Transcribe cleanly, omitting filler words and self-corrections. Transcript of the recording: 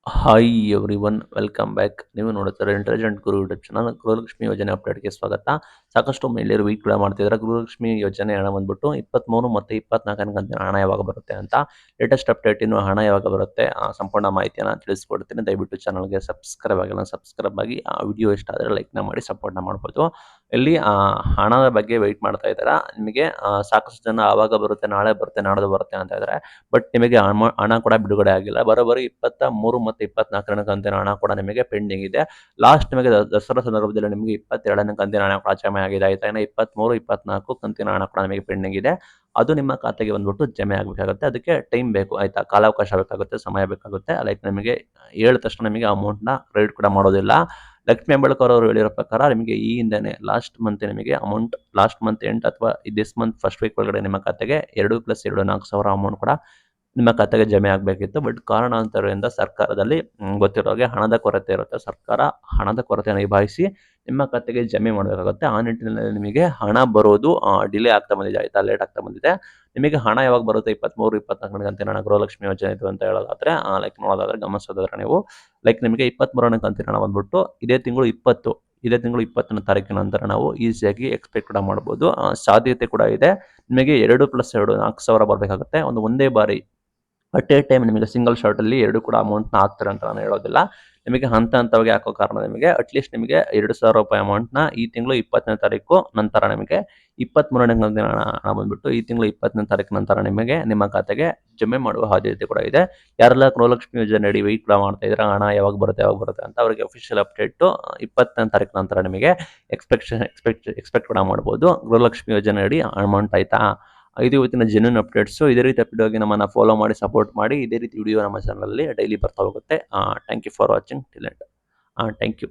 Hi everyone welcome back. ನೀವು ನೋಡುತ್ತಾರೆ intelligent ಗುರು YouTube channel. Gruhalakshmi ಯೋಜನೆ ಅಪ್ಡೇಟ್ಗೆ ಸ್ವಾಗತ. ಸಾಕಷ್ಟು ಮಹಿಳೆಯರು ವೀಟ್ ಕೂಡ ಮಾಡ್ತಿದ್ದಾರೆ. ಗೃಹಲಕ್ಷ್ಮಿ ಯೋಜನೆ ಹಣ ಬಂದ್ಬಿಟ್ಟು 23 ಮತ್ತು 24ನೇ ಕಂತಿನ ಹಣ ಯಾವಾಗ ಬರುತ್ತೆ ಅಂತ. ಲೇಟೆಸ್ಟ್ ಅಪ್ಡೇಟ್ ಇನ್ನು ಹಣ ಯಾವಾಗ ಬರುತ್ತೆ ಸಂಪೂರ್ಣ ಮಾಹಿತಿಯನ್ನು ತಿಳಿಸ್ಕೊಡ್ತೀನಿ. ದಯವಿಟ್ಟು ಚಾನಲ್ಗೆ ಸಬ್ಸ್ಕ್ರೈಬ್ ಆಗಿಲ್ಲ ಸಬ್ಸ್ಕ್ರೈಬ್ ಆಗಿ. ಆ ವಿಡಿಯೋ ಇಷ್ಟ ಆದರೆ ಲೈಕ್ನ ಮಾಡಿ ಸಪೋರ್ಟ್ನ ಮಾಡ್ಬೋದು. ಇಲ್ಲಿ ಹಣದ ಬಗ್ಗೆ ವೆಯ್ಟ್ ಮಾಡ್ತಾ ಇದ್ದೀರಾ. ನಿಮಗೆ ಸಾಕಷ್ಟು ಜನ ಆವಾಗ ಬರುತ್ತೆ, ನಾಳೆ ಬರುತ್ತೆ, ನಾಡ್ದು ಬರುತ್ತೆ ಅಂತ ಇದ್ದಾರೆ. ಬಟ್ ನಿಮಗೆ ಹಣ ಕೂಡ ಬಿಡುಗಡೆ ಆಗಿಲ್ಲ. ಬರೋಬ್ಬರಿ 23 ಮತ್ತು 24ನೇ ಕಂತಿನ ಹಣ ಕೂಡ ನಿಮಗೆ ಪೆಂಡಿಂಗ್ ಇದೆ. ಲಾಸ್ಟ್ ನಿಮಗೆ ದಸರಾ ಸಂದರ್ಭದಲ್ಲಿ ನಿಮಗೆ 22ನೇ ಕಂತಿನ ಹಣ ಕೂಡ ಜಮೆ ಆಗಿದೆ. ಆಯ್ತಾ, ಇನ್ನು 23, 24 ಕಂತಿನ ಹಣ ಕೂಡ ನಿಮಗೆ ಪೆಂಡಿಂಗ್ ಇದೆ. ಅದು ನಿಮ್ಮ ಖಾತೆಗೆ ಬಂದ್ಬಿಟ್ಟು ಜಮೆ ಆಗಬೇಕಾಗುತ್ತೆ. ಅದಕ್ಕೆ ಟೈಮ್ ಬೇಕು. ಆಯ್ತಾ, ಕಾಲಾವಕಾಶ ಬೇಕಾಗುತ್ತೆ, ಸಮಯ ಬೇಕಾಗುತ್ತೆ. ಲೈಕ್ ನಿಮಗೆ ಹೇಳಿದ ತಕ್ಷಣ ನಿಮಗೆ ಅಮೌಂಟ್ನ ಕ್ರೆಡಿಟ್ ಕೂಡ ಮಾಡೋದಿಲ್ಲ. ಲಕ್ಷ್ಮಿ ಹೆಬ್ಬಾಳ್ಕರ್ ಅವರು ಹೇಳಿರೋ ಪ್ರಕಾರ ನಿಮಗೆ ಈ ಹಿಂದೆನೆ ಲಾಸ್ಟ್ ಮಂತ್ ನಿಮಗೆ ಅಮೌಂಟ್ ಲಾಸ್ಟ್ ಮಂತ್ ಎಂಡ್ ಅಥವಾ ದಿಸ್ ಮಂತ್ ಫಸ್ಟ್ ವೀಕ್ ಒಳಗಡೆ ನಿಮ್ಮ ಖಾತೆಗೆ 2+2 4,000 ಅಮೌಂಟ್ ಕೂಡ ನಿಮ್ಮ ಖಾತೆಗೆ ಜಮೆ ಆಗಬೇಕಿತ್ತು. ಬಟ್ ಕಾರಣಾಂತರದಿಂದ ಸರ್ಕಾರದಲ್ಲಿ ಗೊತ್ತಿರೋ ಹಾಗೆ ಹಣದ ಕೊರತೆ ಇರುತ್ತೆ. ಸರ್ಕಾರ ಹಣದ ಕೊರತೆಯನ್ನು ನಿಭಾಯಿಸಿ ನಿಮ್ಮ ಖಾತೆಗೆ ಜಮೆ ಮಾಡಬೇಕಾಗುತ್ತೆ. ಆ ನಿಟ್ಟಿನಲ್ಲಿ ನಿಮಗೆ ಹಣ ಬರೋದು ಡಿಲೇ ಆಗ್ತಾ ಬಂದಿದೆ. ಆಯ್ತಾ, ಲೇಟ್ ಆಗ್ತಾ ಬಂದಿದೆ. ನಿಮಗೆ ಹಣ ಯಾವಾಗ ಬರುತ್ತೆ 23, 24ನೇ ಕಂತಿನ ಹಣ ಗೃಹಲಕ್ಷ್ಮಿ ಯೋಜನೆ ಇದು ಅಂತ ಹೇಳೋದಾದ್ರೆ ಲೈಕ್ ನೋಡೋದಾದ್ರೆ ಗಮನಿಸೋದಾದ್ರೆ ನೀವು ಲೈಕ್ ನಿಮಗೆ 23ನೇ ಕಂತಿನ ಹಣ ಬಂದ್ಬಿಟ್ಟು ಇದೇ ತಿಂಗಳು 20ನೇ ತಾರೀಕಿನ ನಂತರ ನಾವು ಈಸಿಯಾಗಿ ಎಕ್ಸ್ಪೆಕ್ಟ್ ಕೂಡ ಮಾಡ್ಬೋದು. ಸಾಧ್ಯತೆ ಕೂಡ ಇದೆ. ನಿಮಗೆ 2+2 4,000 ಬರಬೇಕಾಗುತ್ತೆ. ಒಂದೇ ಬಾರಿ ಅಟ್ ಎ ಟೈಮ್ ನಿಮಗೆ ಸಿಂಗಲ್ ಶಾರ್ಟಲ್ಲಿ ಎರಡು ಕೂಡ ಅಮೌಂಟ್ನ ಹಾಕ್ತಾರೆ ಅಂತ ನಾನು ಹೇಳೋದಿಲ್ಲ. ನಿಮಗೆ ಹಂತ ಹಂತವಾಗಿ ಹಾಕೋ ಕಾರಣ ನಿಮಗೆ ಅಟ್ಲೀಸ್ಟ್ ನಿಮಗೆ ₹2,000 ಅಮೌಂಟ್ನ ಈ ತಿಂಗಳು 20ನೇ ತಾರೀಕು ನಂತರ ನಿಮಗೆ 23ನೇ ಕಂತಿನ ಹಣ ಬಂದ್ಬಿಟ್ಟು ಈ ತಿಂಗಳು 20ನೇ ತಾರೀಕು ನಂತರ ನಿಮಗೆ ನಿಮ್ಮ ಖಾತೆಗೆ ಜಮೆ ಮಾಡುವ ಸಾಧ್ಯತೆ ಕೂಡ ಇದೆ. ಯಾರೆಲ್ಲ ಗೃಹಲಕ್ಷ್ಮಿ ಯೋಜನೆ ಅಡಿ ವೆಯ್ಟ್ ಕೂಡ ಮಾಡ್ತಾ ಇದ್ದಾರೆ ಹಣ ಯಾವಾಗ ಬರುತ್ತೆ ಅಂತ ಅವರಿಗೆ ಅಫಿಷಿಯಲ್ ಅಪ್ಡೇಟು 20ನೇ ತಾರೀಕು ನಂತರ ನಿಮಗೆ ಎಕ್ಸ್ಪೆಕ್ಟ್ ಕೂಡ ಮಾಡ್ಬೋದು ಗೃಹಲಕ್ಷ್ಮಿ ಯೋಜನೆ ಅಡಿ ಅಮೌಂಟ್. ಆಯಿತಾ, ಇದು ಇವತ್ತಿನ ಜೆನ್ಯೂನ್ ಅಪ್ಡೇಟ್ಸು. ಇದೇ ರೀತಿ ಅಪ್ಡೇಟ್ ಆಗಿ ನಮ್ಮನ್ನು ಫಾಲೋ ಮಾಡಿ ಸಪೋರ್ಟ್ ಮಾಡಿ. ಇದೇ ರೀತಿ ವಿಡಿಯೋ ನಮ್ಮ ಚಾನಲಲ್ಲಿ ಡೈಲಿ ಬರ್ತಾ ಹೋಗುತ್ತೆ. Thank you for watching till end. Thank you.